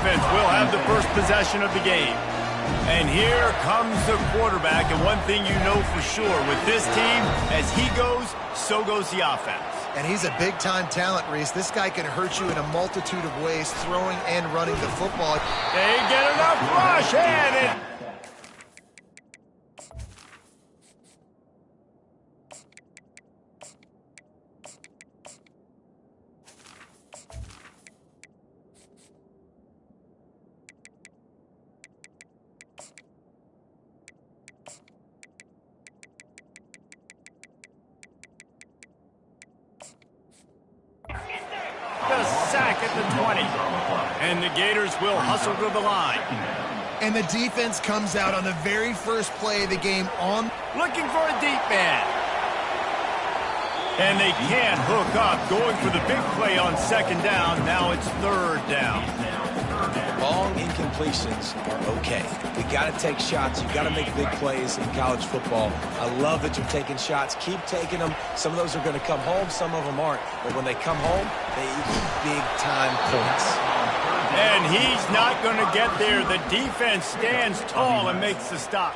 defense will have the first possession of the game. And here comes the quarterback, and one thing you know for sure, with this team, as he goes, so goes the offense. And he's a big-time talent, Reese. This guy can hurt you in a multitude of ways, throwing and running the football. They get enough rush, and it... The sack at the 20. And the Gators will hustle to the line. And the defense comes out on the very first play of the game on... Looking for a deep man. And they can't hook up. Going for the big play on second down. Now it's third down. Long incompletions are okay. You got to take shots. You got to make big plays in college football. I love that you're taking shots. Keep taking them. Some of those are going to come home. Some of them aren't. But when they come home, they equal big-time points. And he's not going to get there. The defense stands tall and makes the stop.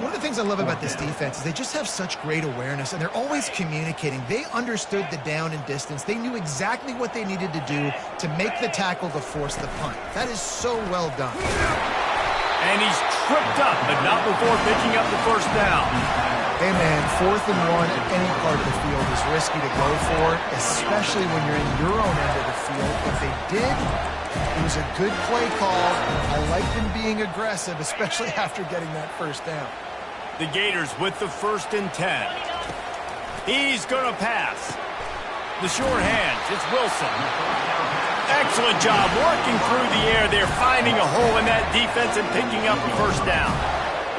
One of the things I love about this defense is they just have such great awareness, and they're always communicating. They understood the down and distance. They knew exactly what they needed to do to make the tackle to force the punt. That is so well done. And he's tripped up, but not before picking up the first down. Hey, man, 4th and 1 at any part of the field is risky to go for, especially when you're in your own end of the field. But they did. It was a good play call. I like them being aggressive, especially after getting that first down. The Gators with the 1st and 10. He's going to pass. The short hands. It's Wilson. Excellent job working through the air. They're finding a hole in that defense and picking up a first down.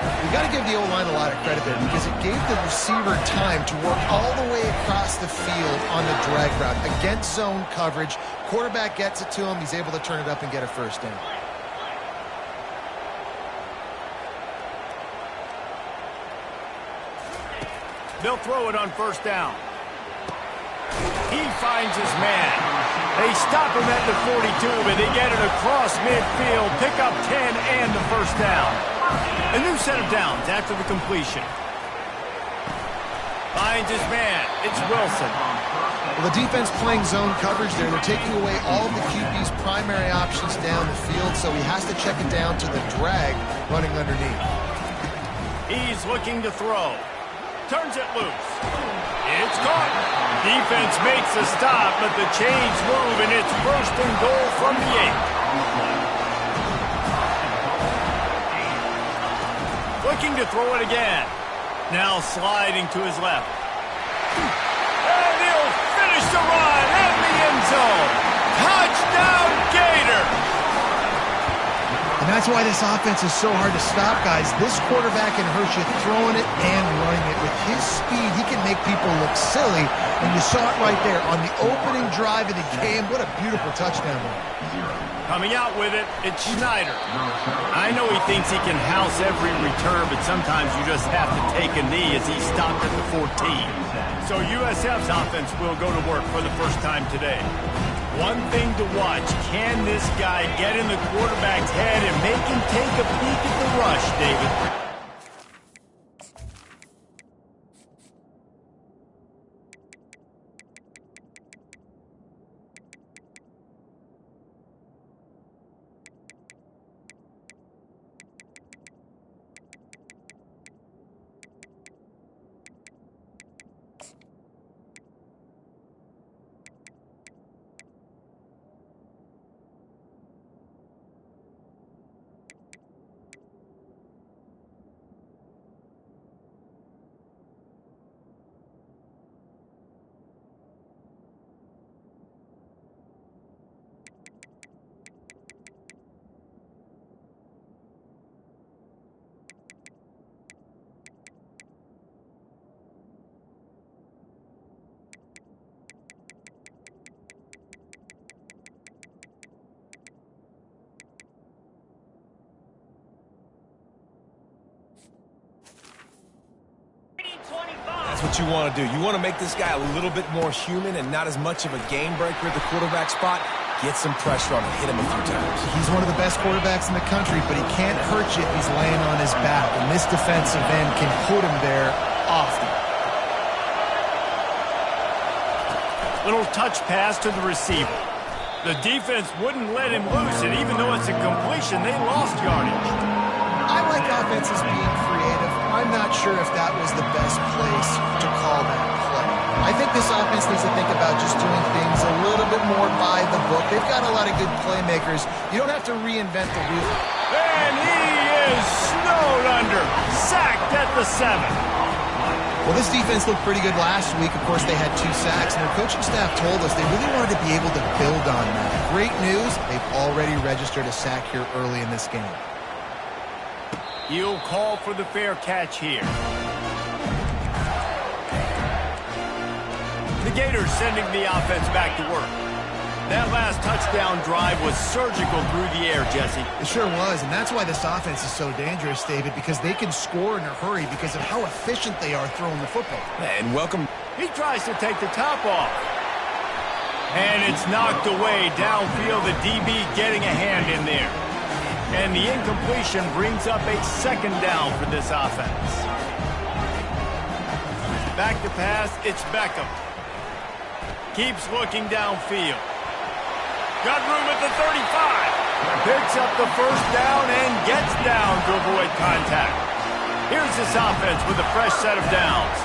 You got to give the O-line a lot of credit there because it gave the receiver time to work all the way across the field on the drag route against zone coverage. Quarterback gets it to him. He's able to turn it up and get a first down. They'll throw it on first down. He finds his man. They stop him at the 42, but they get it across midfield, pick up 10 and the first down. A new set of downs after the completion. Finds his man. It's Wilson. Well, the defense playing zone coverage there. They're taking away all of the QB's primary options down the field, so he has to check it down to the drag running underneath. He's looking to throw. Turns it loose. It's caught. Defense makes a stop, but the chains move, and it's 1st and goal from the 8. Looking to throw it again. Now sliding to his left. And he'll finish the run in the end zone. Touchdown, Gator! And that's why this offense is so hard to stop, guys. This quarterback can hurt you throwing it and running it. With his speed, he can make people look silly. And you saw it right there on the opening drive of the game. What a beautiful touchdown. Coming out with it, it's Schneider. I know he thinks he can house every return, but sometimes you just have to take a knee as he stopped at the 14. So USF's offense will go to work for the first time today. One thing to watch, can this guy get in the quarterback's head and make him take a peek at the rush, David? That's what you want to do. You want to make this guy a little bit more human and not as much of a game breaker at the quarterback spot. Get some pressure on him. Hit him a few times. He's one of the best quarterbacks in the country, but he can't hurt you if he's laying on his back. And this defensive end can put him there often. Little touch pass to the receiver. The defense wouldn't let him loose, and even though it's a completion, they lost yardage. I like offenses being creative. I'm not sure if that was the best place to call that play. I think this offense needs to think about just doing things a little bit more by the book. They've got a lot of good playmakers. You don't have to reinvent the wheel. And he is snowed under. Sacked at the 7. Well, this defense looked pretty good last week. Of course, they had 2 sacks, and their coaching staff told us they really wanted to be able to build on that. Great news, they've already registered a sack here early in this game. He'll call for the fair catch here. The Gators sending the offense back to work. That last touchdown drive was surgical through the air, Jesse. It sure was, and that's why this offense is so dangerous, David, because they can score in a hurry because of how efficient they are throwing the football. And welcome. He tries to take the top off. And it's knocked away downfield, the DB getting a hand in there. And the incompletion brings up a 2nd down for this offense. Back to pass, it's Beckham. Keeps looking downfield. Got room at the 35. Picks up the 1st down and gets down to avoid contact. Here's this offense with a fresh set of downs.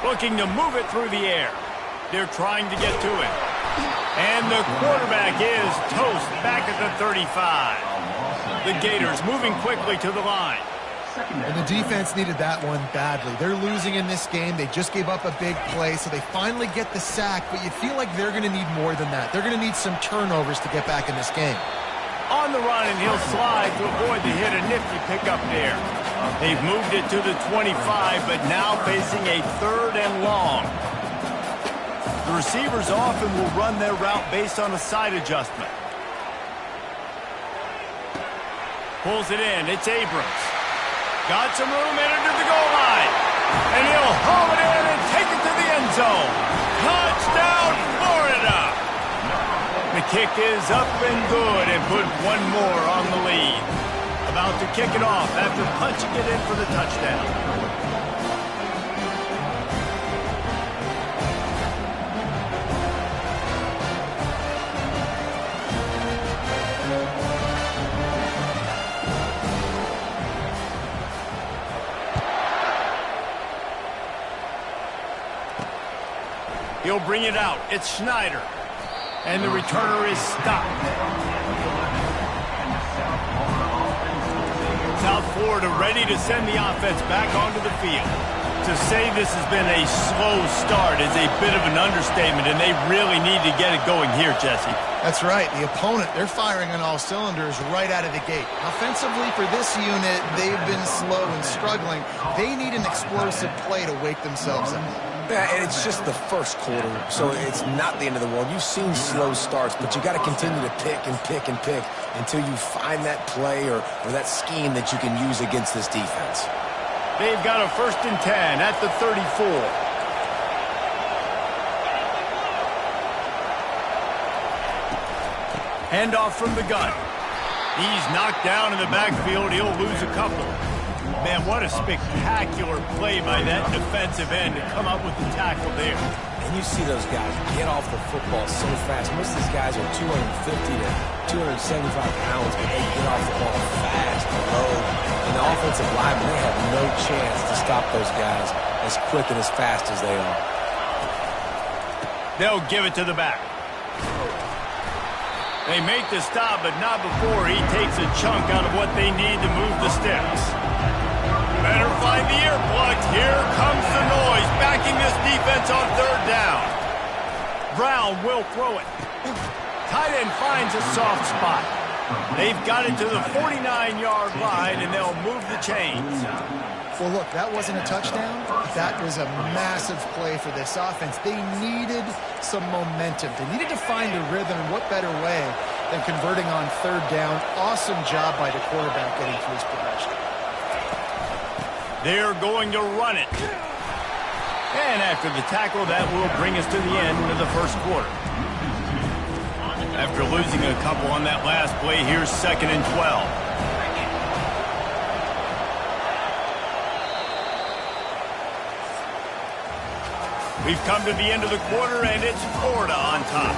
Looking to move it through the air. They're trying to get to it. And the quarterback is toast back at the 35. The Gators moving quickly to the line. And the defense needed that one badly. They're losing in this game. They just gave up a big play, so they finally get the sack, but you feel like they're going to need more than that. They're going to need some turnovers to get back in this game. On the run, and he'll slide to avoid the hit. A nifty pickup there. They've moved it to the 25, but now facing a 3rd and long. The receivers often will run their route based on a side adjustment. Pulls it in. It's Abrams. Got some room in under the goal line. And he'll haul it in and take it to the end zone. Touchdown, Florida! The kick is up and good and put one more on the lead. About to kick it off after punching it in for the touchdown. He'll bring it out. It's Schneider. And the returner is stopped. South Florida ready to send the offense back onto the field. To say this has been a slow start is a bit of an understatement, and they really need to get it going here, Jesse. That's right. The opponent, they're firing on all cylinders right out of the gate. Offensively, for this unit, they've been slow and struggling. They need an explosive play to wake themselves up. Yeah, and it's just the 1st quarter, so it's not the end of the world. You've seen slow starts, but you got to continue to pick and pick and pick until you find that play or that scheme that you can use against this defense. They've got a 1st and 10 at the 34. Handoff from the gun. He's knocked down in the backfield. He'll lose a couple. Man, what a spectacular play by that defensive end to come up with the tackle there. And you see those guys get off the football so fast. Most of these guys are 250 to 275 pounds, but they get off the ball fast, low. And the offensive linemen, they have no chance to stop those guys as quick and as fast as they are. They'll give it to the back. They make the stop, but not before he takes a chunk out of what they need to move the sticks. Better find the earplugs. Here comes the noise, backing this defense on 3rd down. Brown will throw it. Tight end finds a soft spot. They've got it to the 49-yard line, and they'll move the chains. Well, look, that wasn't a touchdown. That was a massive play for this offense. They needed some momentum. They needed to find a rhythm, and what better way than converting on 3rd down. Awesome job by the quarterback getting through his progression. They're going to run it. And after the tackle, that will bring us to the end of the first quarter. After losing a couple on that last play, here's 2nd and 12. We've come to the end of the quarter, and it's Florida on top.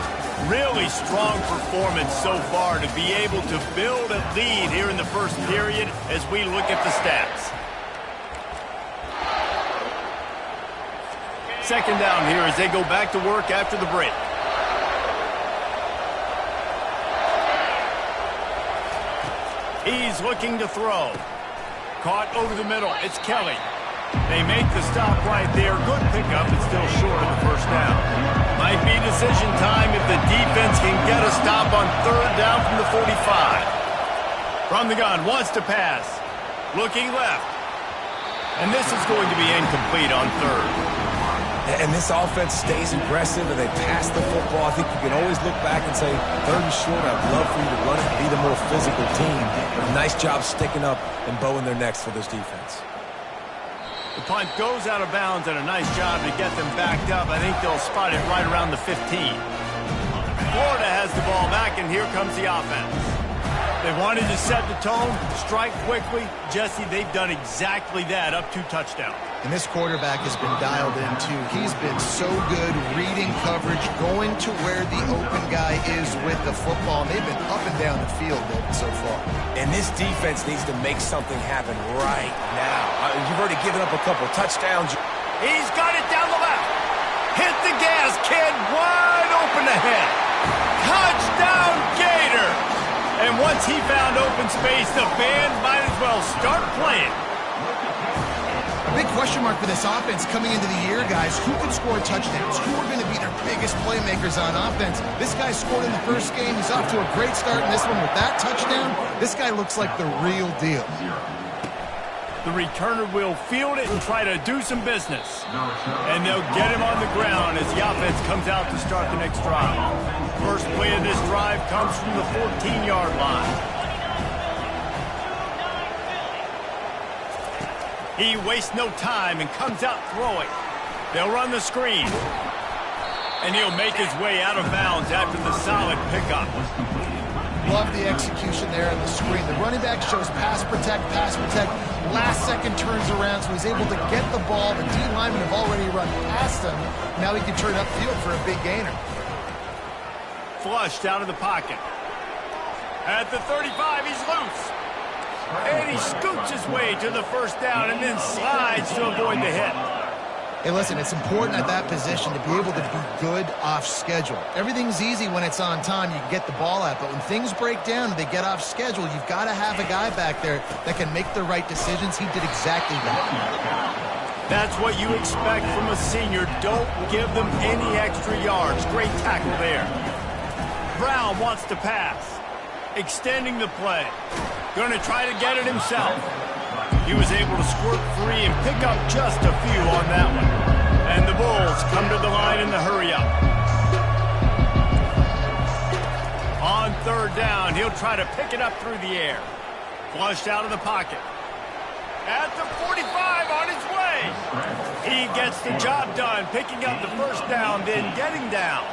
Really strong performance so far to be able to build a lead here in the first period as we look at the stats. 2nd down here as they go back to work after the break. He's looking to throw. Caught over the middle. It's Kelly. They make the stop right there. Good pickup, but still short of the first down. Might be decision time if the defense can get a stop on 3rd down from the 45. From the gun, wants to pass. Looking left. And this is going to be incomplete on 3rd. And this offense stays aggressive and they pass the football. I think you can always look back and say, 3rd and short, I'd love for you to run it and be the more physical team. Nice job sticking up and bowing their necks for this defense. The punt goes out of bounds, and a nice job to get them backed up. I think they'll spot it right around the 15. Florida has the ball back, and here comes the offense. They wanted to set the tone, strike quickly. Jesse, they've done exactly that, up 2 touchdowns. And this quarterback has been dialed in, too. He's been so good reading coverage, going to where the open guy is with the football. And they've been up and down the field so far. And this defense needs to make something happen right now. You've already given up a couple touchdowns. He's got it down the left. Hit the gas, kid. Wide open ahead. Touchdown, Gator. And once he found open space, the band might as well start playing. A big question mark for this offense coming into the year, guys. Who can score touchdowns? Who are going to be their biggest playmakers on offense? This guy scored in the first game. He's off to a great start in this one with that touchdown. This guy looks like the real deal. The returner will field it and try to do some business. And they'll get him on the ground as the offense comes out to start the next drive. First play of this drive comes from the 14-yard line. He wastes no time and comes out throwing. They'll run the screen. And he'll make his way out of bounds after the solid pickup. Love the execution there on the screen. The running back shows pass protect. Last second turns around, so he's able to get the ball. The D linemen have already run past him. Now he can turn upfield for a big gainer. Flushed out of the pocket. At the 35, he's loose. And he scoots his way to the first down and then slides to avoid the hit. Hey, listen, it's important at that position to be able to be good off schedule. Everything's easy when it's on time. You can get the ball out. But when things break down and they get off schedule, you've got to have a guy back there that can make the right decisions. He did exactly that. That's what you expect from a senior. Don't give them any extra yards. Great tackle there. Brown wants to pass. Extending the play. Going to try to get it himself. He was able to squirt free and pick up just a few on that one. And the Bulls come to the line in the hurry-up. On 3rd down, he'll try to pick it up through the air. Flushed out of the pocket. At the 45, on his way. He gets the job done, picking up the first down, then getting down.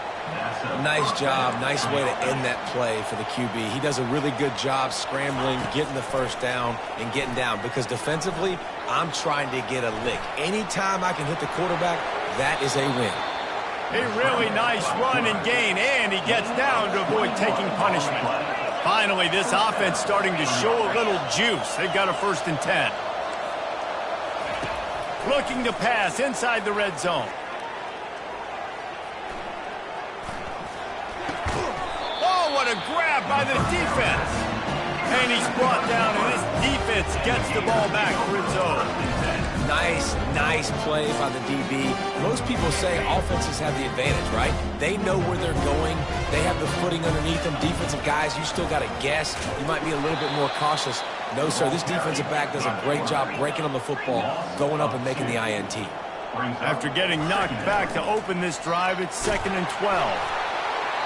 Nice job. Nice way to end that play for the QB. He does a really good job scrambling, getting the first down, and getting down. Because defensively, I'm trying to get a lick. Anytime I can hit the quarterback, that is a win. A really nice run and gain, and he gets down to avoid taking punishment. Finally, this offense starting to show a little juice. They've got a 1st and 10. Looking to pass inside the red zone. What a grab by the defense. And he's brought down, and this defense gets the ball back for its own. Nice play by the DB. Most people say offenses have the advantage, right? They know where they're going. They have the footing underneath them. Defensive guys, you still got to guess. You might be a little bit more cautious. No, sir, this defensive back does a great job breaking on the football, going up and making the INT. After getting knocked back to open this drive, it's 2nd and 12.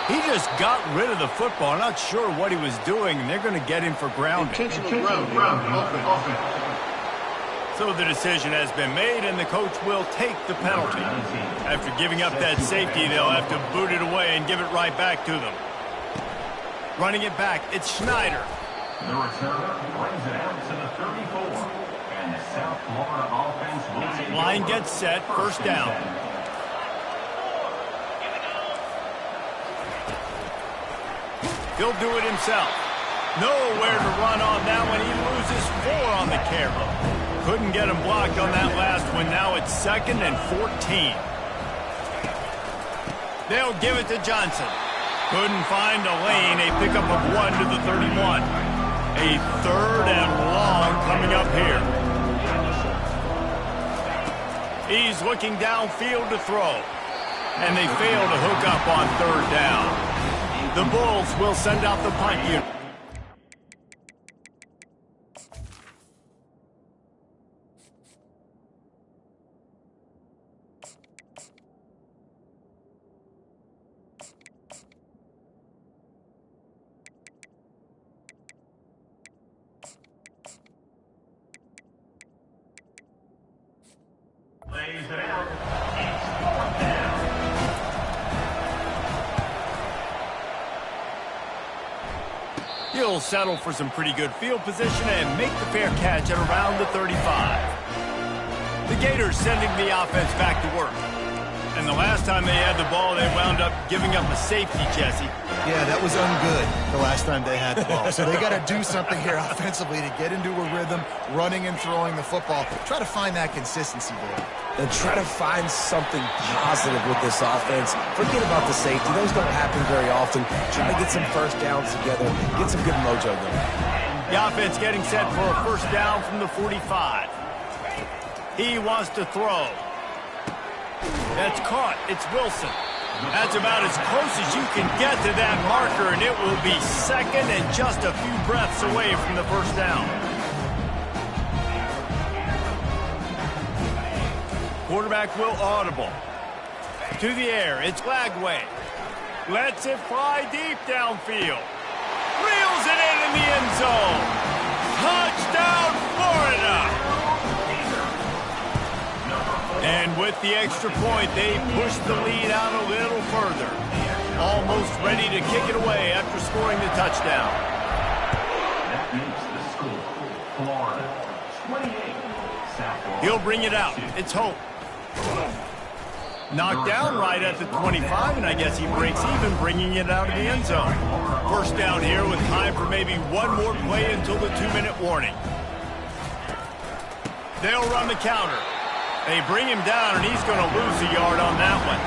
He just got rid of the football. Not sure what he was doing, and they're going to get him for grounding. Intentional grounding. So So the decision has been made, and the coach will take the penalty. After giving up that safety, they'll have to boot it away and give it right back to them. Running it back, it's Schneider. The returner brings it out to the 34. And the South Florida offense will take Line gets set, first down. He'll do it himself. Nowhere to run on that one. He loses 4 on the carry. Couldn't get him blocked on that last one. Now it's 2nd and 14. They'll give it to Johnson. Couldn't find a lane. A pickup of 1 to the 31. A 3rd and long coming up here. He's looking downfield to throw. And they fail to hook up on 3rd down. The Bulls will send out the punt unit. Lays it out. It's 4th down. He'll settle for some pretty good field position and make the fair catch at around the 35. The Gators sending the offense back to work. And the last time they had the ball, they wound up giving up a safety, Jesse. Yeah, that was ungood the last time they had the ball. So they got to do something here offensively to get into a rhythm, running and throwing the football. Try to find that consistency there. And try to find something positive with this offense. Forget about the safety. Those don't happen very often. Try to get some first downs together. Get some good mojo going. The offense getting set for a first down from the 45. He wants to throw. That's caught. It's Wilson. That's about as close as you can get to that marker, and it will be 2nd and just a few breaths away from the first down. Quarterback will audible. To the air, it's Lagway. Lets it fly deep downfield. Reels it in the end zone. Touchdown, Florida! And with the extra point, they push the lead out a little further. Almost ready to kick it away after scoring the touchdown. That makes the score Florida 28. South Florida. He'll bring it out. It's Hope. Knocked down right at the 25, and I guess he breaks even, bringing it out of the end zone. First down here with time for maybe one more play until the 2-minute warning. They'll run the counter. They bring him down, and he's going to lose a yard on that one.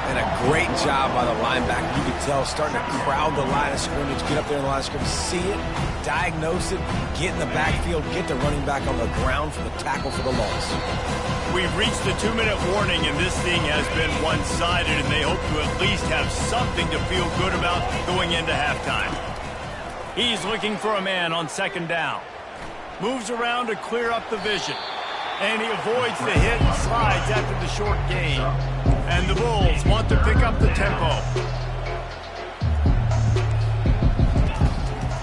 And a great job by the linebacker. You can tell, starting to crowd the line of scrimmage, get up there in the line of scrimmage, see it, diagnose it, get in the backfield, get the running back on the ground for the tackle for the loss. We've reached the 2-minute warning, and this thing has been one-sided, and they hope to at least have something to feel good about going into halftime. He's looking for a man on 2nd down. Moves around to clear up the vision. And he avoids the hit and slides after the short gain. And the Bulls want to pick up the tempo.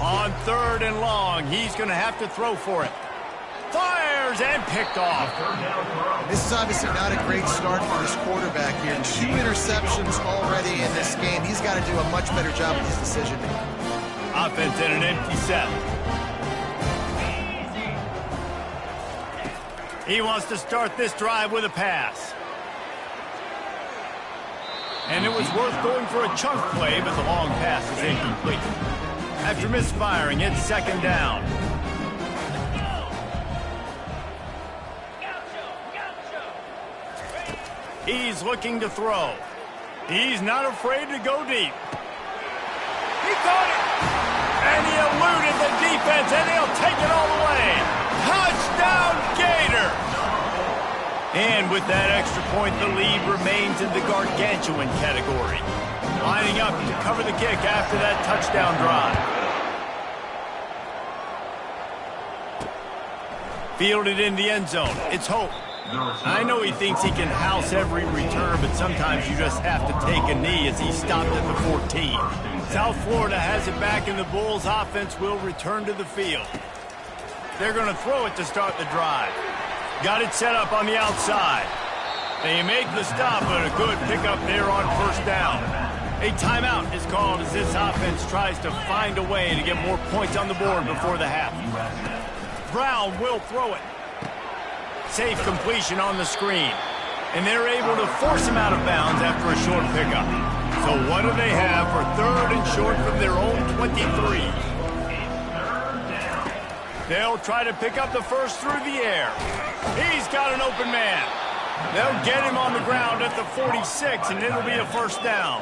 On 3rd and long, he's going to have to throw for it. Fires and picked off. This is obviously not a great start for this quarterback here. 2 interceptions already in this game. He's got to do a much better job with his decision making. Offense in an empty set. He wants to start this drive with a pass. And it was worth going for a chunk play, but the long pass is incomplete. After misfiring, it's 2nd down. He's looking to throw. He's not afraid to go deep. He caught it! And he eluded the defense, and he'll take it all the way. Touchdown, Gator! And with that extra point, the lead remains in the gargantuan category. Lining up to cover the kick after that touchdown drive. Fielded in the end zone. It's Hope. I know he thinks he can house every return, but sometimes you just have to take a knee as he stopped at the 14. South Florida has it back, and the Bulls offense will return to the field. They're going to throw it to start the drive. Got it set up on the outside. They make the stop, but a good pickup there on first down. A timeout is called as this offense tries to find a way to get more points on the board before the half. Brown will throw it. Safe completion on the screen. And they're able to force him out of bounds after a short pickup. So what do they have for 3rd and short from their own 23? They'll try to pick up the first through the air. He's got an open man. They'll get him on the ground at the 46, and it'll be a first down.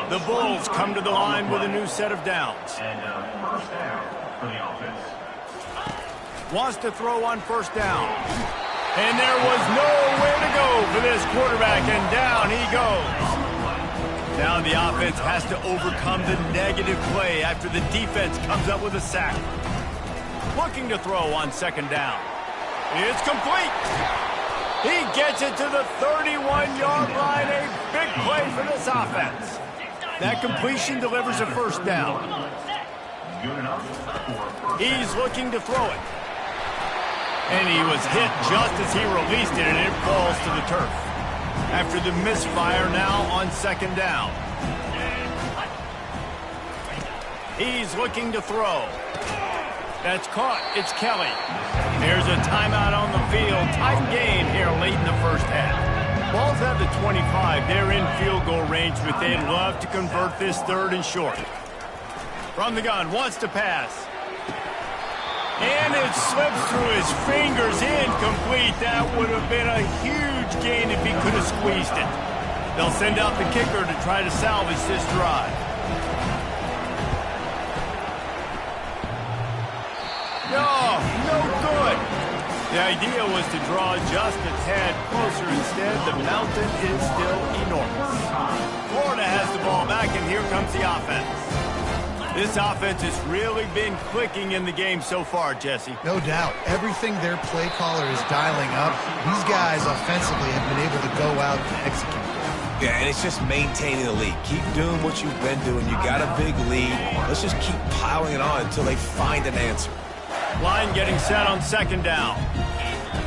The Bulls come to the line with a new set of downs. And first down for the offense. Wants to throw on first down. And there was nowhere to go for this quarterback, and down he goes. Now the offense has to overcome the negative play after the defense comes up with a sack. Looking to throw on second down. It's complete. He gets it to the 31-yard line. A big play for this offense. That completion delivers a first down. He's looking to throw it. And he was hit just as he released it, and it falls to the turf. After the misfire, now on second down. He's looking to throw. That's caught. It's Kelly. There's a timeout on the field. Tight game here late in the first half. Ball's at the 25. They're in field goal range, but they'd love to convert this 3rd and short. From the gun, wants to pass. And it slips through his fingers, incomplete. That would have been a huge gain if he could have squeezed it. They'll send out the kicker to try to salvage this drive. No good. The idea was to draw just a tad closer. Instead, the mountain is still enormous. Florida has the ball back, and here comes the offense. This offense has really been clicking in the game so far, Jesse. No doubt. Everything their play caller is dialing up, these guys offensively have been able to go out and execute. Yeah, and it's just maintaining the lead. Keep doing what you've been doing. You got a big lead. Let's just keep piling it on until they find an answer. Line getting set on second down.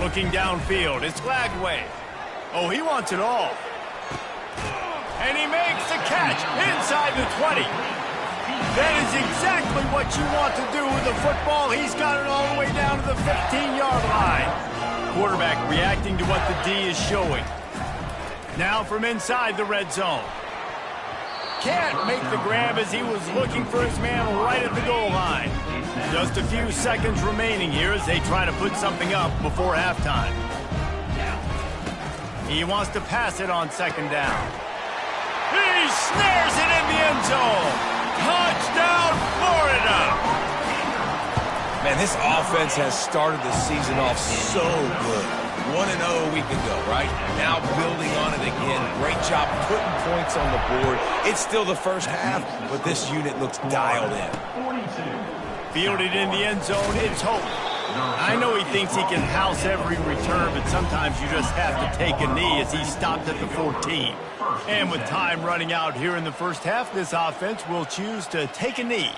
Looking downfield. It's Lagway. Oh, he wants it all. And he makes the catch inside the 20. That is exactly what you want to do with the football. He's got it all the way down to the 15-yard line. Quarterback reacting to what the D is showing. Now from inside the red zone. Can't make the grab as he was looking for his man right at the goal line. Just a few seconds remaining here as they try to put something up before halftime. He wants to pass it on second down. He snares it in the end zone. Touchdown, Florida! Man, this offense has started the season off so good. 1-0 a week ago, right? Now building on it again. Great job putting points on the board. It's still the first half, but this unit looks dialed in. Fielded in the end zone, it's Hope. I know he thinks he can house every return, but sometimes you just have to take a knee as he stopped at the 14. And with time running out here in the first half, this offense will choose to take a knee.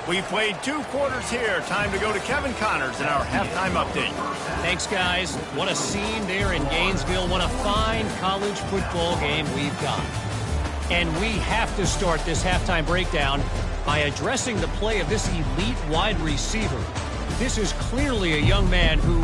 We played 2 quarters here. Time to go to Kevin Connors in our halftime update. Thanks, guys. What a scene there in Gainesville. What a fine college football game we've got. And we have to start this halftime breakdown by addressing the play of this elite wide receiver. This is clearly a young man who,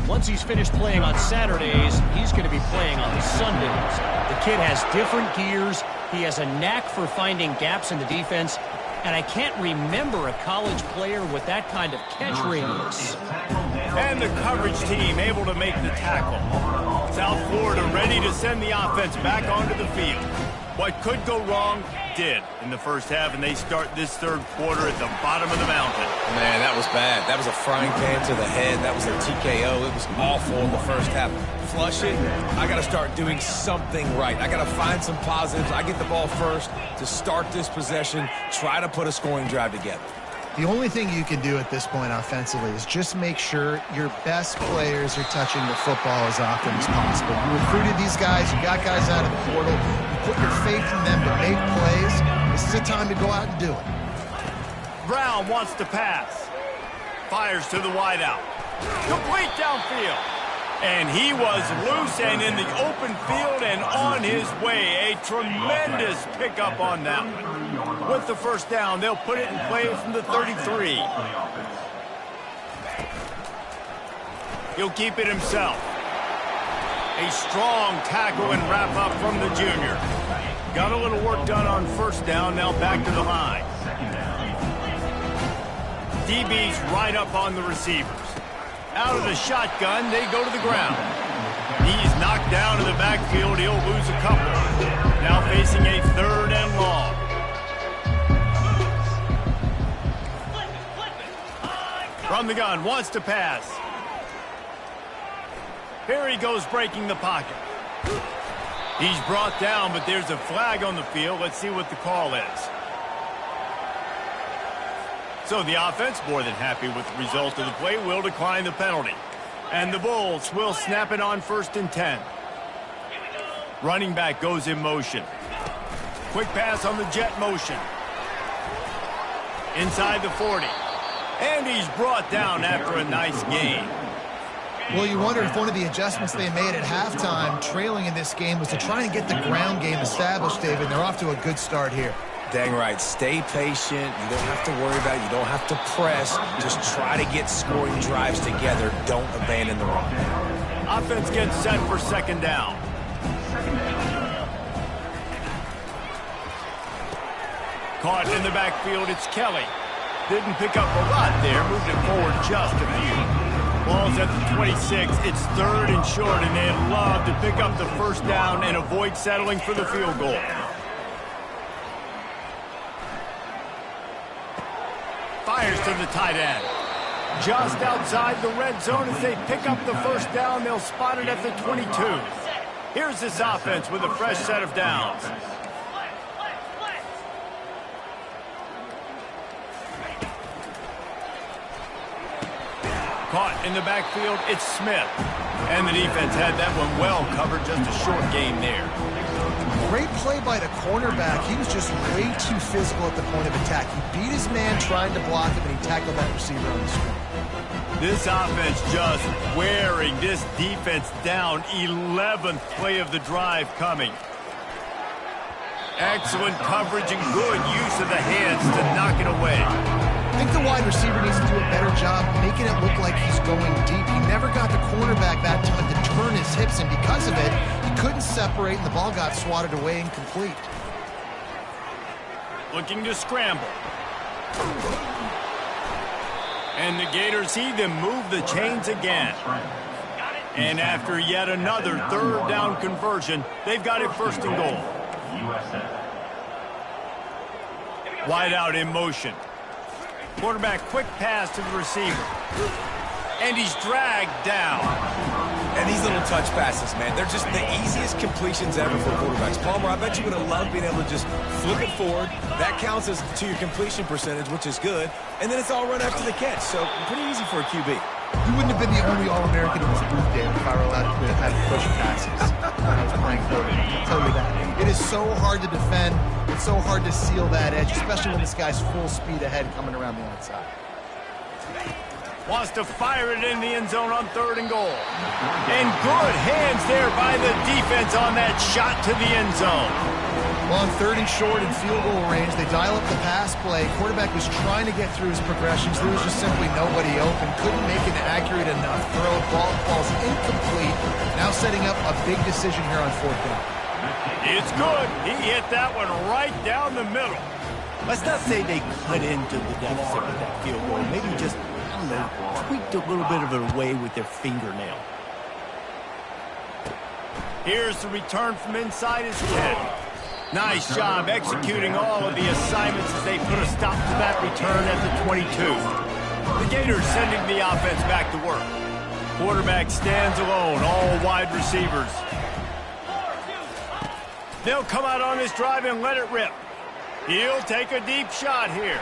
once he's finished playing on Saturdays, he's going to be playing on Sundays. The kid has different gears. He has a knack for finding gaps in the defense. And I can't remember a college player with that kind of catch radius. And the coverage team able to make the tackle. South Florida ready to send the offense back onto the field. What could go wrong did in the first half, and they start this third quarter at the bottom of the mountain. Man, that was bad. That was a frying pan to the head. That was a TKO. It was awful in the first half. Flush it. I got to start doing something right. I got to find some positives. I get the ball first to start this possession, try to put a scoring drive together. The only thing you can do at this point offensively is just make sure your best players are touching the football as often as possible. You recruited these guys. You got guys out of the portal. You put your faith in them to make plays. This is a time to go out and do it. Brown wants to pass. Fires to the wideout. Complete downfield. And he was loose and in the open field and on his way. A tremendous pickup on that one. With the first down, they'll put it in play from the 33. He'll keep it himself. A strong tackle and wrap up from the junior. Got a little work done on first down, now back to the line. DB's right up on the receivers. Out of the shotgun, they go to the ground. He's knocked down in the backfield. He'll lose a couple. Now facing a 3rd and long. From the gun, wants to pass. Here he goes breaking the pocket. He's brought down, but there's a flag on the field. Let's see what the call is. So the offense, more than happy with the result of the play, will decline the penalty. And the Bulls will snap it on 1st and 10. Running back goes in motion. Quick pass on the jet motion. Inside the 40. And he's brought down after a nice gain. Well, you wonder if one of the adjustments they made at halftime, trailing in this game, was to try and get the ground game established, David. They're off to a good start here. Dang right. Stay patient. You don't have to worry about it. You don't have to press. Just try to get scoring drives together. Don't abandon the run. Offense gets set for 2nd down. Caught in the backfield, it's Kelly. Didn't pick up a lot there. Moved it forward just a few. Ball's at the 26. It's 3rd and short, and they'd love to pick up the first down and avoid settling for the field goal. Fires to the tight end. Just outside the red zone as they pick up the first down. They'll spot it at the 22. Here's this offense with a fresh set of downs. Caught in the backfield, it's Smith. And the defense had that one well covered, just a short game there. Great play by the cornerback. He was just way too physical at the point of attack. He beat his man trying to block him, and he tackled that receiver on the screen. This offense just wearing this defense down. 11th play of the drive coming. Excellent coverage and good use of the hands to knock it away. I think the wide receiver needs to do a better job making it look like he's going deep. He never got the cornerback that time to turn his hips, and because of it, he couldn't separate, and the ball got swatted away incomplete. Looking to scramble. And the Gators see them move the chains again. And after yet another 3rd down conversion, they've got it 1st and goal. Wide out in motion. Quarterback quick pass to the receiver. And he's dragged down. And these little touch passes, man, they're just the easiest completions ever for quarterbacks. Palmer, I bet you would have loved being able to just flip it forward. That counts as to your completion percentage, which is good. And then it's all run after the catch. So pretty easy for a QB. You wouldn't have been the only All-American in this booth, David, if I were allowed to have push passes when I was playing quarterback. I'll tell you that. It is so hard to defend. It's so hard to seal that edge, especially when this guy's full speed ahead coming around the outside. Wants to fire it in the end zone on 3rd and goal. And good hands there by the defense on that shot to the end zone. Well, on 3rd and short and field goal range, they dial up the pass play. Quarterback was trying to get through his progressions. There was just simply nobody open. Couldn't make an accurate enough throw. Ball's incomplete. Now setting up a big decision here on 4th down. It's good. He hit that one right down the middle. Let's not say they cut into the deficit with that field goal. Maybe just, I don't know, tweaked a little bit of it away with their fingernail. Here's the return from inside his 10. Nice job executing all of the assignments as they put a stop to that return at the 22. The Gators sending the offense back to work. Quarterback stands alone, all wide receivers. They'll come out on this drive and let it rip. He'll take a deep shot here.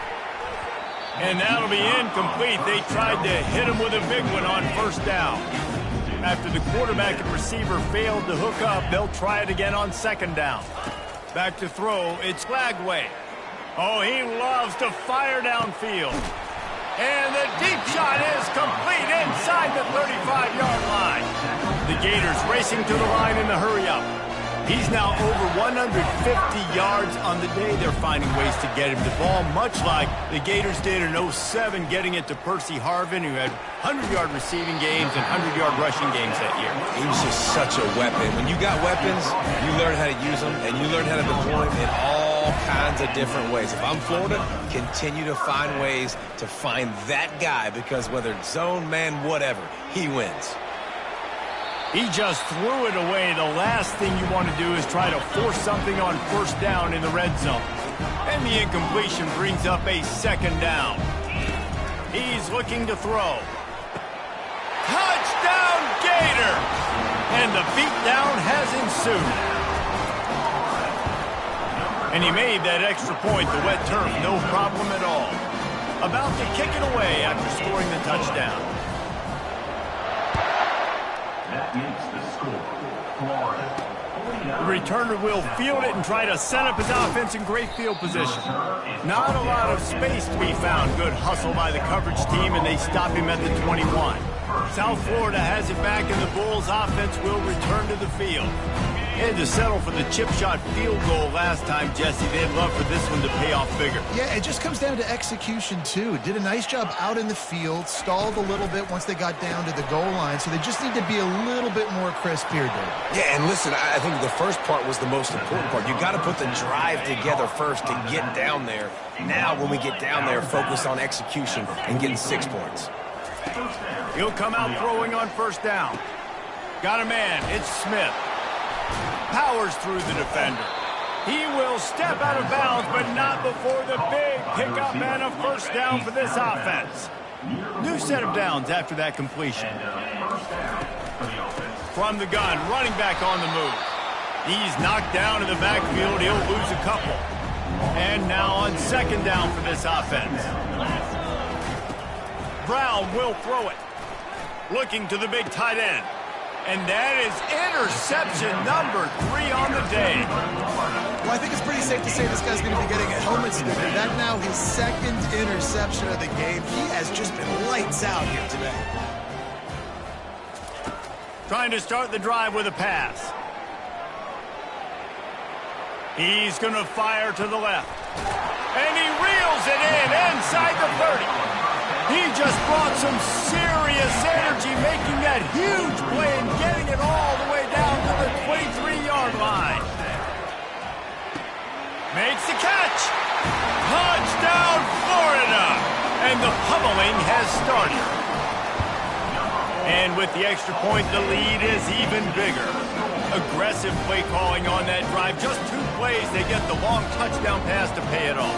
And that'll be incomplete. They tried to hit him with a big one on 1st down. After the quarterback and receiver failed to hook up, they'll try it again on 2nd down. Back to throw, it's Flagway. Oh, he loves to fire downfield. And the deep shot is complete inside the 35-yard line. The Gators racing to the line in the hurry-up. He's now over 150 yards on the day. They're finding ways to get him the ball, much like the Gators did in 07, getting it to Percy Harvin, who had 100-yard receiving games and 100-yard rushing games that year. He was just such a weapon. When you got weapons, you learn how to use them, and you learn how to deploy them in all kinds of different ways. If I'm Florida, continue to find ways to find that guy, because whether it's zone, man, whatever, he wins. He just threw it away. The last thing you want to do is try to force something on first down in the red zone. And the incompletion brings up a second down. He's looking to throw. Touchdown, Gator! And the beatdown has ensued. And he made that extra point, the wet turf, no problem at all. About to kick it away after scoring the touchdown. That makes the score. Florida. The returner will field it and try to set up his offense in great field position. Not a lot of space to be found. Good hustle by the coverage team, and they stop him at the 21. South Florida has it back, and the Bulls' offense will return to the field. They had to settle for the chip shot field goal last time, Jesse. They'd love for this one to pay off bigger. Yeah, it just comes down to execution, too. Did a nice job out in the field, stalled a little bit once they got down to the goal line, so they just need to be a little bit more crisp here, Dave. Yeah, and listen, I think the first part was the most important part. You got to put the drive together first to get down there. Now, when we get down there, focus on execution and getting 6 points. He'll come out throwing on first down. Got a man. It's Smith. Powers through the defender. He will step out of bounds, but not before the big pickup and a first down for this offense. New set of downs after that completion. From the gun, running back on the move. He's knocked down in the backfield. He'll lose a couple. And now on second down for this offense. Brown will throw it. Looking to the big tight end. And that is interception number 3 on the day. Well, I think it's pretty safe to say this guy's going to be getting a helmet sticker. That's now his second interception of the game. He has just been lights out here today. Trying to start the drive with a pass. He's going to fire to the left. And he reels it in inside the 30. He just brought some serious energy, making that huge play and getting it all the way down to the 23-yard line. Makes the catch. Touchdown, Florida. And the pummeling has started. And with the extra point, the lead is even bigger. Aggressive play calling on that drive. Just 2 plays, they get the long touchdown pass to pay it off.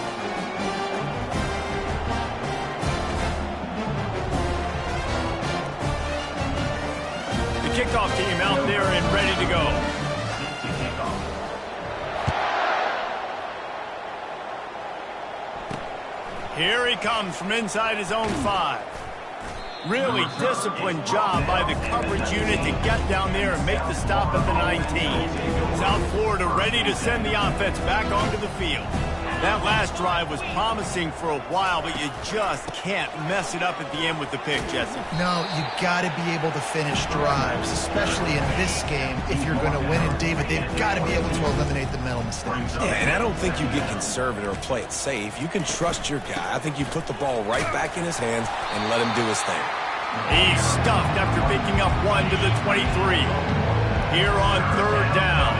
Kickoff team out there and ready to go. Here he comes from inside his own 5. Really disciplined job by the coverage unit to get down there and make the stop at the 19. South Florida ready to send the offense back onto the field. That last drive was promising for a while, but you just can't mess it up at the end with the pick, Jesse. No, you got to be able to finish drives, especially in this game. If you're going to win, and David, they've got to be able to eliminate the mental mistakes. Yeah, and I don't think you get conservative or play it safe. You can trust your guy. I think you put the ball right back in his hands and let him do his thing. He's stuffed after picking up 1 to the 23. Here on third down.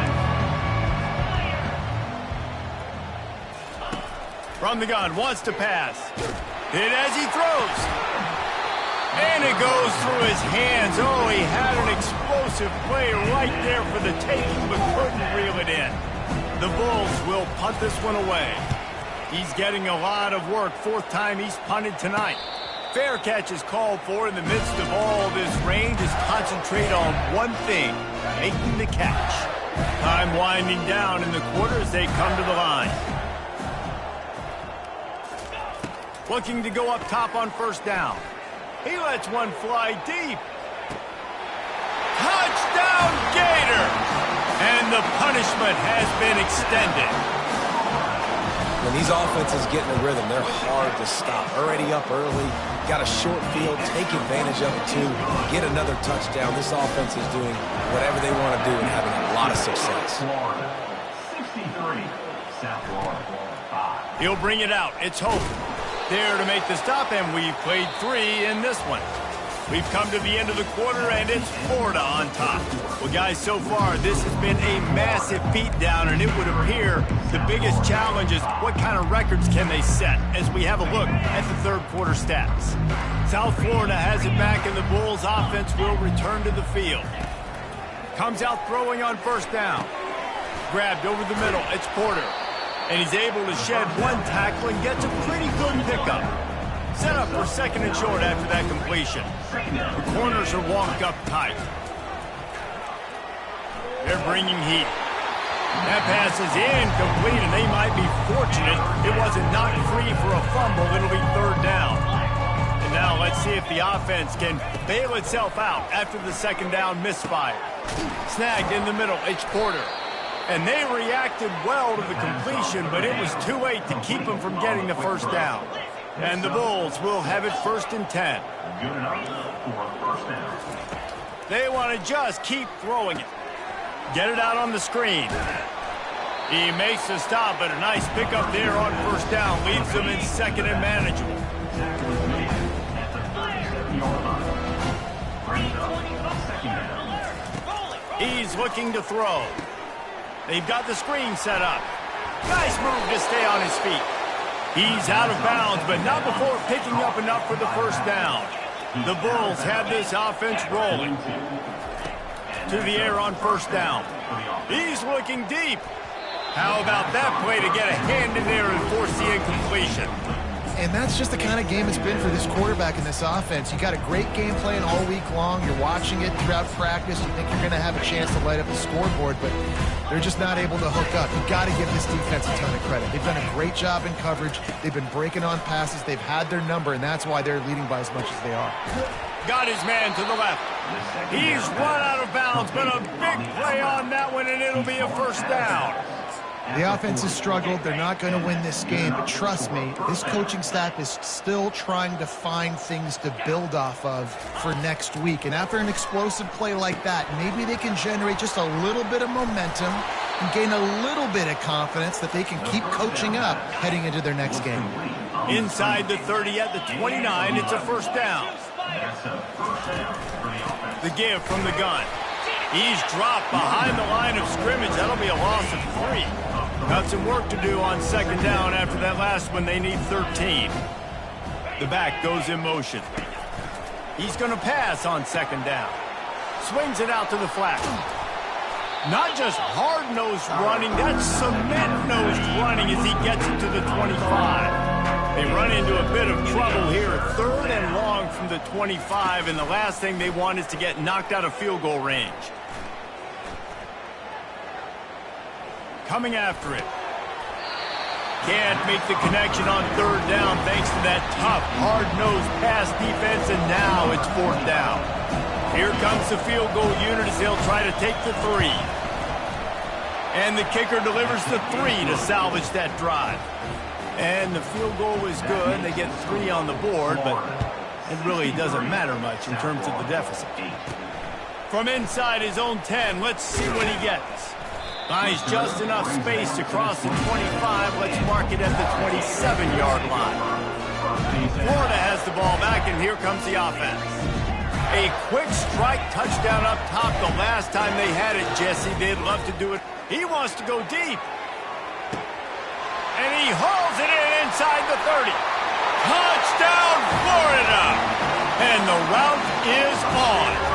From the gun, wants to pass. Hit as he throws. And it goes through his hands. Oh, he had an explosive play right there for the taking, but couldn't reel it in. The Bulls will punt this one away. He's getting a lot of work. 4th time he's punted tonight. Fair catch is called for. In the midst of all this rain, just concentrate on one thing, making the catch. Time winding down in the quarter as they come to the line. Looking to go up top on first down. He lets one fly deep. Touchdown, Gator! And the punishment has been extended. When these offenses get in a rhythm, they're hard to stop. Already up early, got a short field, take advantage of it too, get another touchdown. This offense is doing whatever they want to do and having a lot of success. Florida 63, South Florida 5. He'll bring it out. It's Hope there to make the stop, and we've played 3 in this one. We've come to the end of the quarter, and it's Florida on top. Well, guys, so far, this has been a massive beatdown, and it would appear the biggest challenge is what kind of records can they set as we have a look at the third quarter stats. South Florida has it back, and the Bulls' offense will return to the field. Comes out throwing on first down. Grabbed over the middle. It's Porter. And he's able to shed 1 tackle and gets a pretty good pickup. Set up for second and short after that completion. The corners are walked up tight. They're bringing heat. That pass is incomplete, and they might be fortunate it wasn't knocked free for a fumble. It'll be third down. And now let's see if the offense can bail itself out after the second down misfire. Snagged in the middle. It's Porter. And they reacted well to the completion, but it was too late to keep them from getting the first down. And the Bulls will have it 1st and 10. Good enough for first down. They want to just keep throwing it. Get it out on the screen. He makes the stop, but a nice pickup there on first down. Leaves them in second and manageable. Sack was made at the 37-yard line. First up, second down. He's looking to throw. They've got the screen set up. Nice move to stay on his feet. He's out of bounds, but not before picking up enough for the first down. The Bulls have this offense rolling. To the air on first down. He's looking deep. How about that play to get a hand in there and force the incompletion? And that's just the kind of game it's been for this quarterback in this offense. You got a great game plan all week long. You're watching it throughout practice. You think you're going to have a chance to light up the scoreboard, but they're just not able to hook up. You got to give this defense a ton of credit. They've done a great job in coverage. They've been breaking on passes. They've had their number, and that's why they're leading by as much as they are. Got his man to the left. He's run out of bounds, but a big play on that one, and it'll be a first down. The offense has struggled. They're not going to win this game, but trust me, this coaching staff is still trying to find things to build off of for next week. And after an explosive play like that, maybe they can generate just a little bit of momentum and gain a little bit of confidence that they can keep coaching up heading into their next game. Inside the 30 at the 29, it's a first down. The give from the gun. He's dropped behind the line of scrimmage. That'll be a loss of 3. Got some work to do on second down after that last one. They need 13. The back goes in motion. He's going to pass on second down. Swings it out to the flat. Not just hard-nosed running, that's cement-nosed running as he gets it to the 25. They run into a bit of trouble here at 3rd and long from the 25, and the last thing they want is to get knocked out of field goal range. Coming after it. Can't make the connection on 3rd down thanks to that tough, hard-nosed pass defense, and now it's 4th down. Here comes the field goal unit as they'll try to take the 3. And the kicker delivers the 3 to salvage that drive. And the field goal is good. They get 3 on the board, but it really doesn't matter much in terms of the deficit. From inside his own 10, let's see what he gets. Buys just enough space to cross the 25. Let's mark it at the 27-yard line. Florida has the ball back, and here comes the offense. A quick strike touchdown up top the last time they had it, Jesse. They'd love to do it. He wants to go deep. And he hauls it in inside the 30. Touchdown, Florida! And the route is on.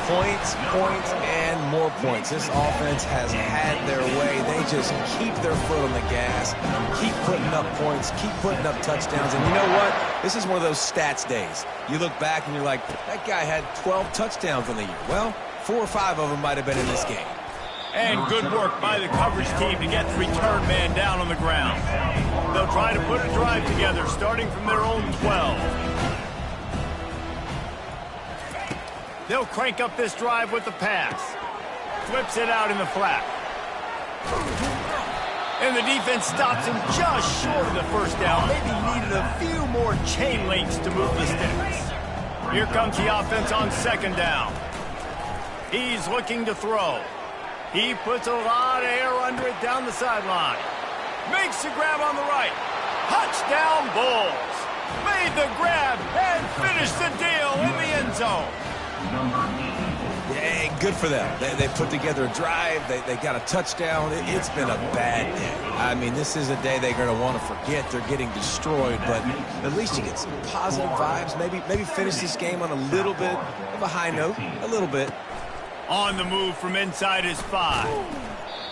Points, points, and more points. This offense has had their way. They just keep their foot on the gas, keep putting up points, keep putting up touchdowns. And you know what? This is one of those stats days. You look back and you're like, that guy had 12 touchdowns on the year. Well, 4 or 5 of them might have been in this game. And good work by the coverage team to get the return man down on the ground. They'll try to put a drive together, starting from their own 12. They'll crank up this drive with the pass. Flips it out in the flat. And the defense stops him just short of the first down. Maybe needed a few more chain links to move the sticks. Here comes the offense on second down. He's looking to throw. He puts a lot of air under it down the sideline. Makes the grab on the right. Touchdown Bulls. Made the grab and finished the deal in the end zone. Yeah, good for them. They put together a drive. They got a touchdown. It's been a bad day. I mean, this is a day they're going to want to forget. They're getting destroyed, but at least you get some positive vibes. Maybe finish this game on a little bit of a high note. A little bit. On the move from inside his 5.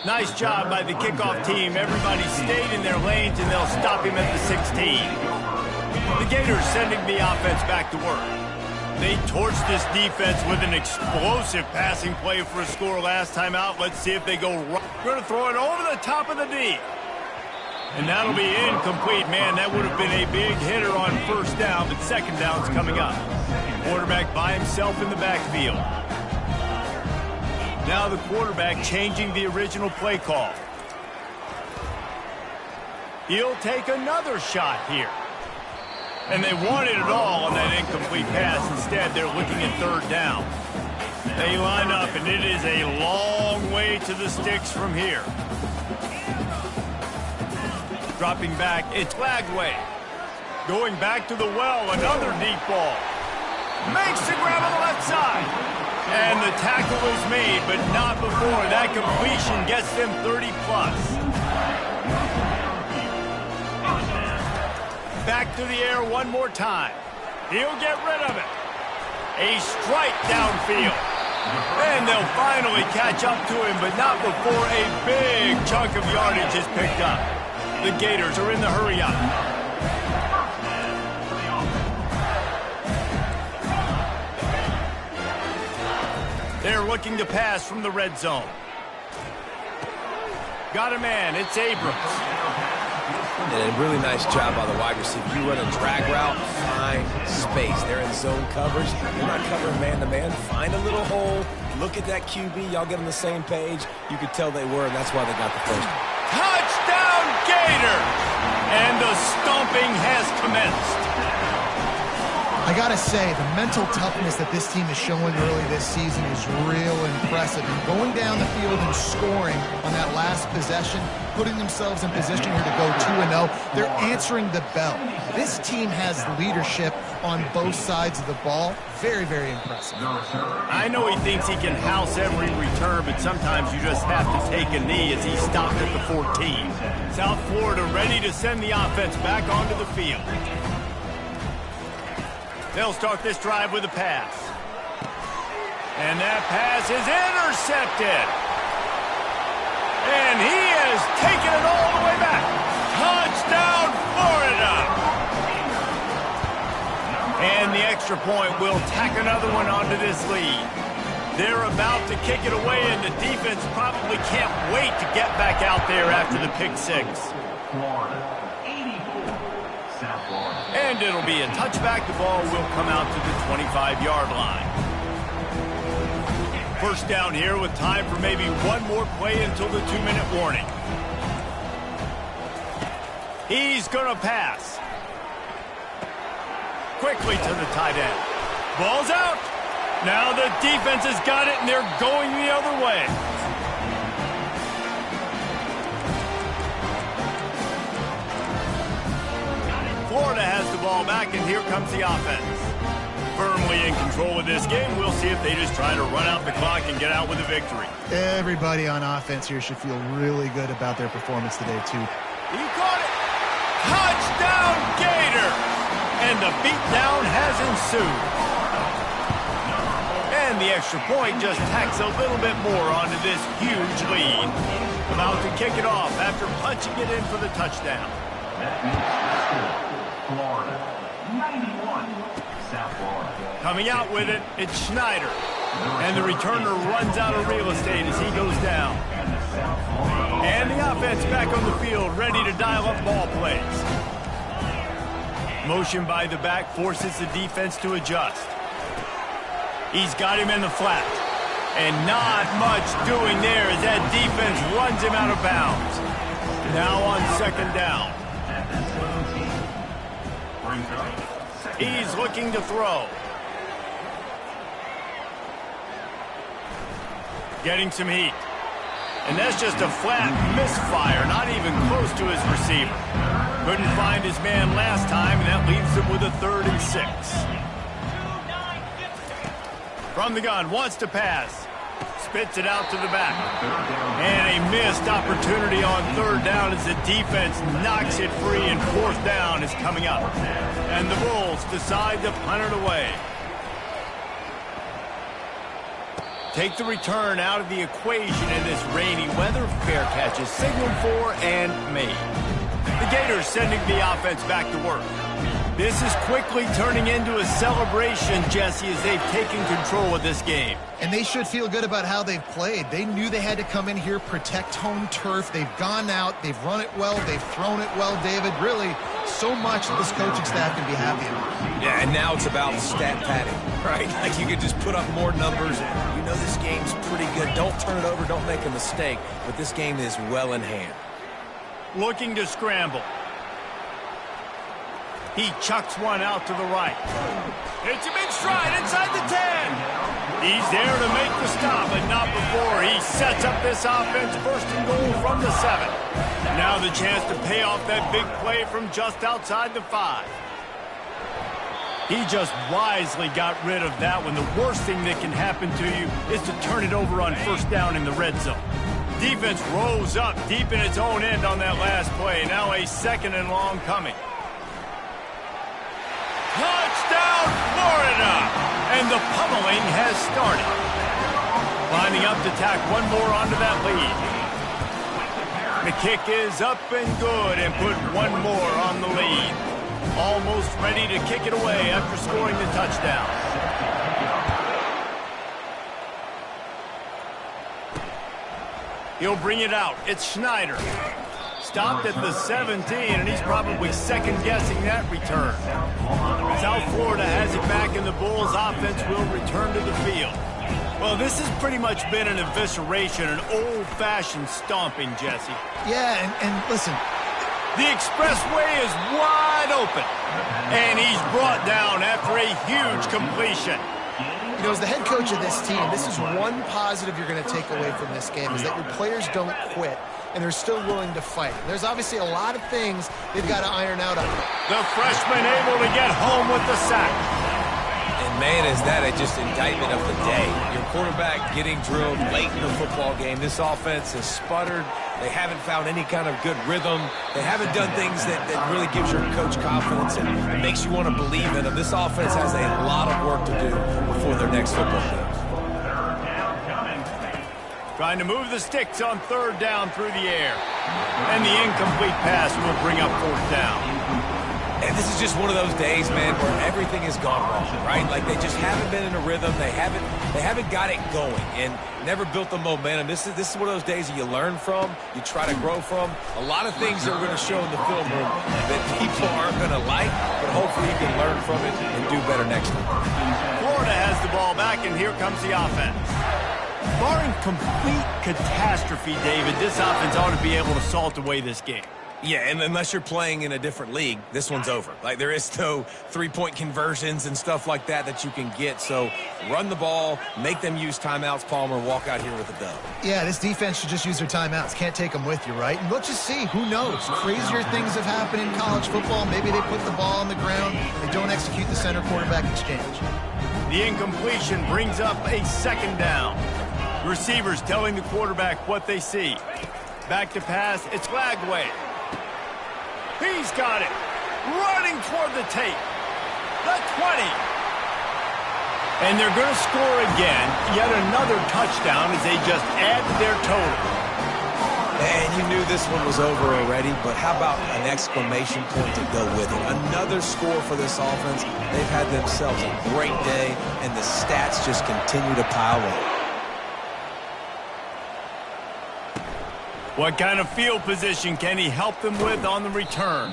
Nice job by the kickoff team. Everybody stayed in their lanes, and they'll stop him at the 16. The Gators sending the offense back to work. They torched this defense with an explosive passing play for a score last time out. Let's see if they go right. Going to throw it over the top of the D. And that'll be incomplete. Man, that would have been a big hitter on first down, but second down's coming up. Quarterback by himself in the backfield. Now the quarterback changing the original play call. He'll take another shot here. And they wanted it all on that incomplete pass. Instead, they're looking at third down. They line up, and it is a long way to the sticks from here. Dropping back, it's Flagway. Going back to the well, another deep ball. Makes the grab on the left side. And the tackle is made, but not before. That completion gets them 30-plus. Back to the air one more time. He'll get rid of it. A strike downfield. And they'll finally catch up to him, but not before a big chunk of yardage is picked up. The Gators are in the hurry-up. They're looking to pass from the red zone. Got a man. It's Abrams. And a really nice job by the wide receiver. You run a drag route, find space. They're in zone coverage. You're not covering man-to-man. Find a little hole. Look at that QB. Y'all get on the same page. You could tell they were, and that's why they got the first. Touchdown, Gator! And the stomping has commenced. I gotta say, the mental toughness that this team is showing early this season is real impressive. And going down the field and scoring on that last possession, putting themselves in position here to go 2-0, they're answering the bell. This team has leadership on both sides of the ball. Very, very impressive. I know he thinks he can house every return, but sometimes you just have to take a knee as he stopped at the 14. South Florida ready to send the offense back onto the field. They'll start this drive with a pass. And that pass is intercepted. And he has taken it all the way back. Touchdown, Florida! And the extra point will tack another one onto this lead. They're about to kick it away, and the defense probably can't wait to get back out there after the pick six. And it'll be a touchback. The ball will come out to the 25-yard line. First down here with time for maybe one more play until the 2-minute warning. He's going to pass. Quickly to the tight end. Ball's out. Now the defense has got it, and they're going the other way. Florida has the ball back, and here comes the offense. Firmly in control of this game. We'll see if they just try to run out the clock and get out with a victory. Everybody on offense here should feel really good about their performance today, too. He caught it. Touchdown, Gator! And the beatdown has ensued. And the extra point just tacks a little bit more onto this huge lead. About to kick it off after punching it in for the touchdown. Florida, 91, South Florida. Coming out with it, it's Schneider. And the returner runs out of real estate as he goes down. And the offense back on the field, ready to dial up ball plays. Motion by the back forces the defense to adjust. He's got him in the flat. And not much doing there as that defense runs him out of bounds. Now on second down. He's looking to throw. Getting some heat. And that's just a flat misfire, not even close to his receiver. Couldn't find his man last time, and that leaves him with a 3rd and 6. From the gun, wants to pass. Spits it out to the back. And a missed opportunity on 3rd down as the defense knocks it free, and 4th down is coming up. And the Bulls decide to punt it away. Take the return out of the equation in this rainy weather. Fair catch is signaled for and made. The Gators sending the offense back to work. This is quickly turning into a celebration, Jesse, as they've taken control of this game. And they should feel good about how they've played. They knew they had to come in here, protect home turf. They've gone out, they've run it well, they've thrown it well, David. Really, so much that this coaching staff can be happy about. Yeah, and now it's about stat padding, right? Like you could just put up more numbers. You know this game's pretty good. Don't turn it over, don't make a mistake. But this game is well in hand. Looking to scramble. He chucks one out to the right. It's him in stride inside the 10. He's there to make the stop, but not before. He sets up this offense, 1st and goal from the 7. Now the chance to pay off that big play from just outside the 5. He just wisely got rid of that one. The worst thing that can happen to you is to turn it over on 1st down in the red zone. Defense rose up deep in its own end on that last play. Now a 2nd and long coming. Touchdown, Florida! And the pummeling has started. Lining up to tack one more onto that lead. The kick is up and good, and put one more on the lead. Almost ready to kick it away after scoring the touchdown. He'll bring it out. It's Schneider. Stopped at the 17, and he's probably second-guessing that return. South Florida has it back, and the Bulls' offense will return to the field. Well, this has pretty much been an evisceration, an old-fashioned stomping, Jesse. Yeah, and listen. The expressway is wide open, and he's brought down after a huge completion. You know, as the head coach of this team, this is one positive you're going to take away from this game, is that your players don't quit, and they're still willing to fight. There's obviously a lot of things they've got to iron out on. The freshman able to get home with the sack. And man, is that just indictment of the day. Your quarterback getting drilled late in the football game. This offense has sputtered. They haven't found any kind of good rhythm. They haven't done things that really gives your coach confidence and makes you want to believe in them. This offense has a lot of work to do before their next football game. Trying to move the sticks on 3rd down through the air. And the incomplete pass will bring up 4th down. And this is just one of those days, man, where everything has gone wrong, right? Like they just haven't been in a rhythm. They haven't got it going and never built the momentum. This is one of those days that you learn from, you try to grow from. A lot of things that we're going to show in the film room that people aren't going to like, but hopefully you can learn from it and do better next time. Florida has the ball back, and here comes the offense. Barring complete catastrophe, David, this offense ought to be able to salt away this game. Yeah, and unless you're playing in a different league, this one's over. Like, there is no three-point conversions and stuff like that you can get. So run the ball, make them use timeouts, Palmer, walk out here with a dub. Yeah, this defense should just use their timeouts. Can't take them with you, right? And let's just see. Who knows? Crazier things have happened in college football. Maybe they put the ball on the ground. They don't execute the center-quarterback exchange. The incompletion brings up a 2nd down. Receivers telling the quarterback what they see. Back to pass. It's Lagway. He's got it. Running toward the tape. The 20. And they're going to score again. Yet another touchdown as they just add to their total. And you knew this one was over already, but how about an exclamation point to go with it? Another score for this offense. They've had themselves a great day, and the stats just continue to pile up. What kind of field position can he help them with on the return?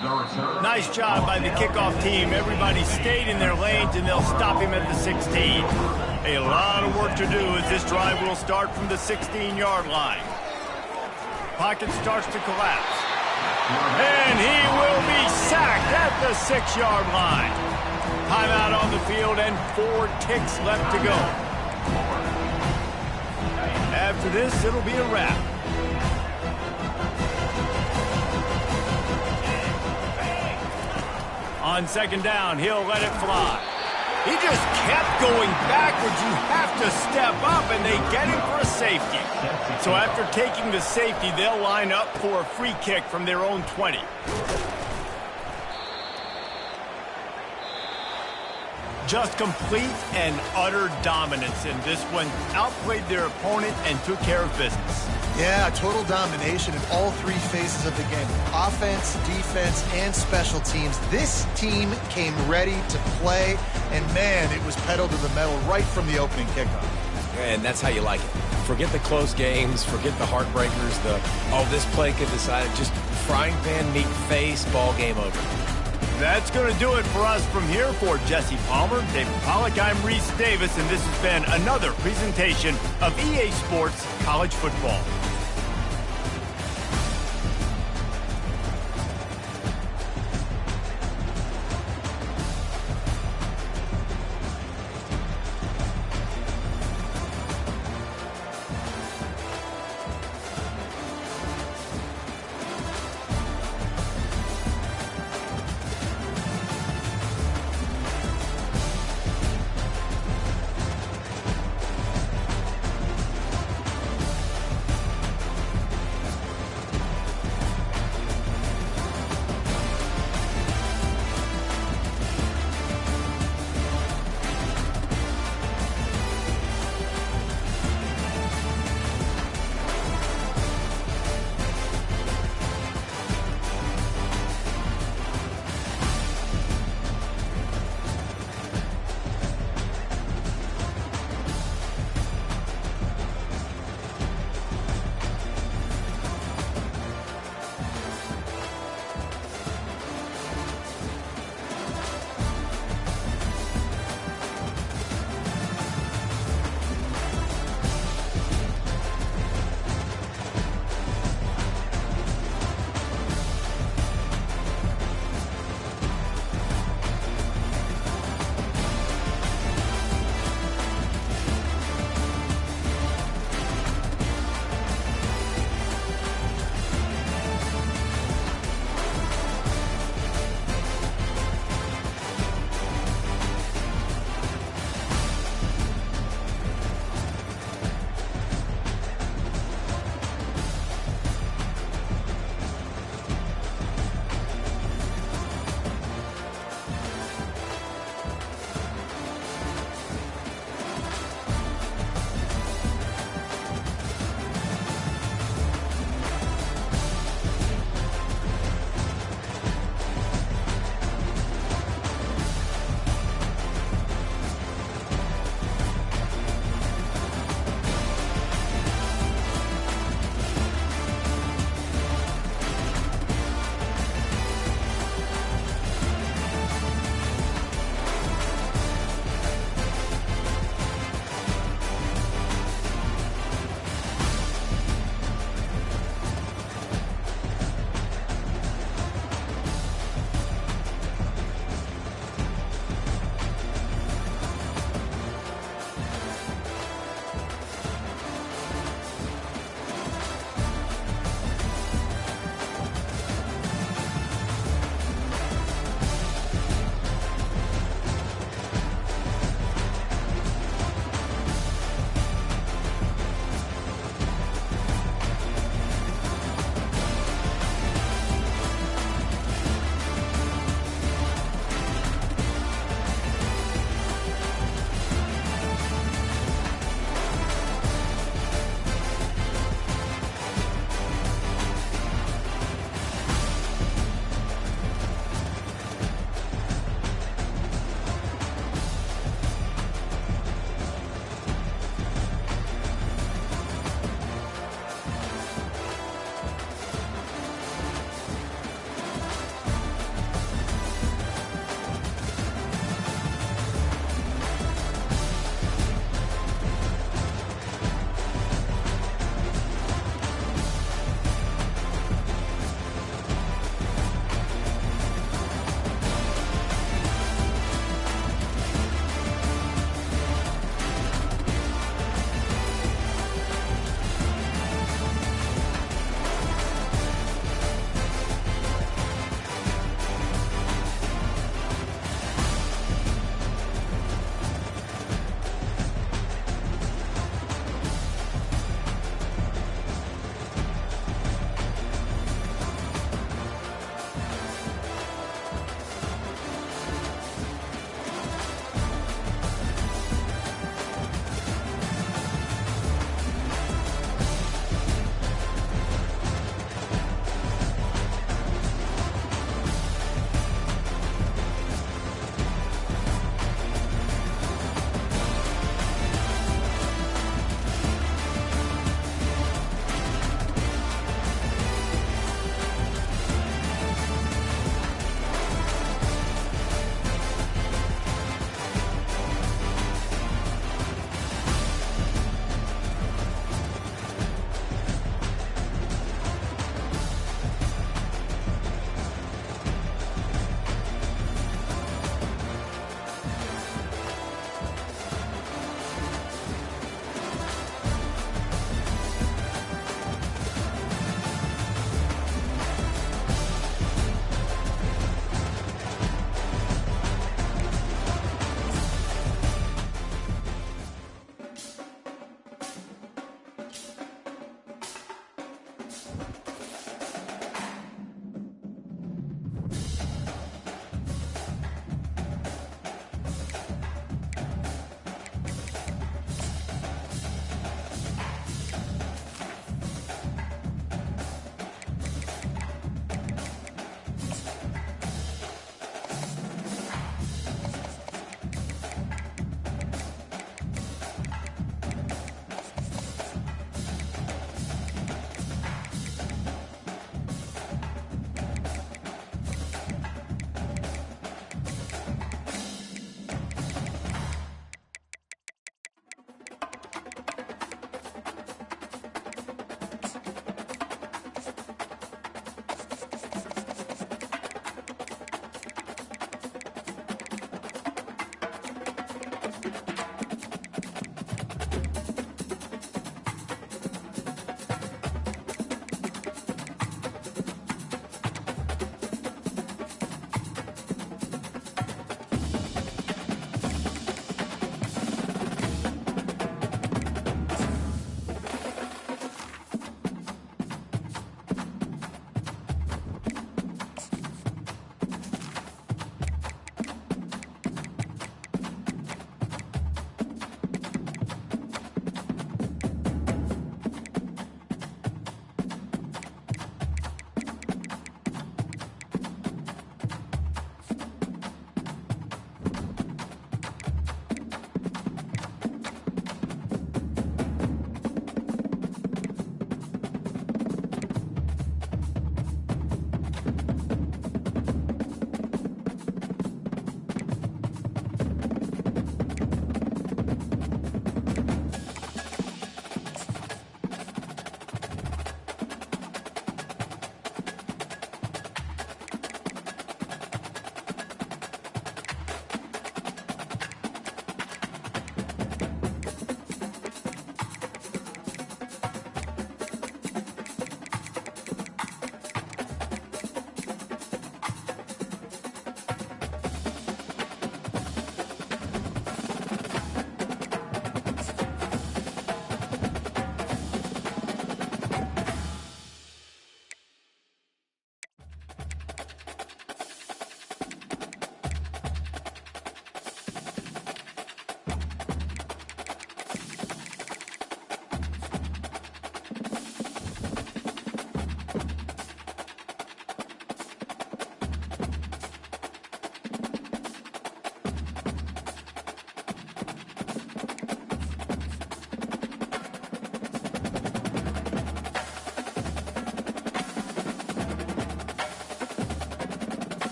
Nice job by the kickoff team. Everybody stayed in their lanes, and they'll stop him at the 16. A lot of work to do as this drive will start from the 16-yard line. Pocket starts to collapse. And he will be sacked at the 6-yard line. Timeout on the field and 4 ticks left to go. After this, it'll be a wrap. On 2nd down, he'll let it fly. He just kept going backwards. You have to step up, and they get him for a safety. So after taking the safety, they'll line up for a free kick from their own 20. Just complete and utter dominance in this one. Outplayed their opponent and took care of business. Yeah, total domination in all 3 phases of the game. Offense, defense, and special teams. This team came ready to play, and man, it was pedal to the metal right from the opening kickoff. And that's how you like it. Forget the close games, forget the heartbreakers, this play could decide it. Just frying pan, meat face, ball game over. That's going to do it for us from here. For Jesse Palmer, David Pollack, I'm Reese Davis, and this has been another presentation of EA Sports College Football.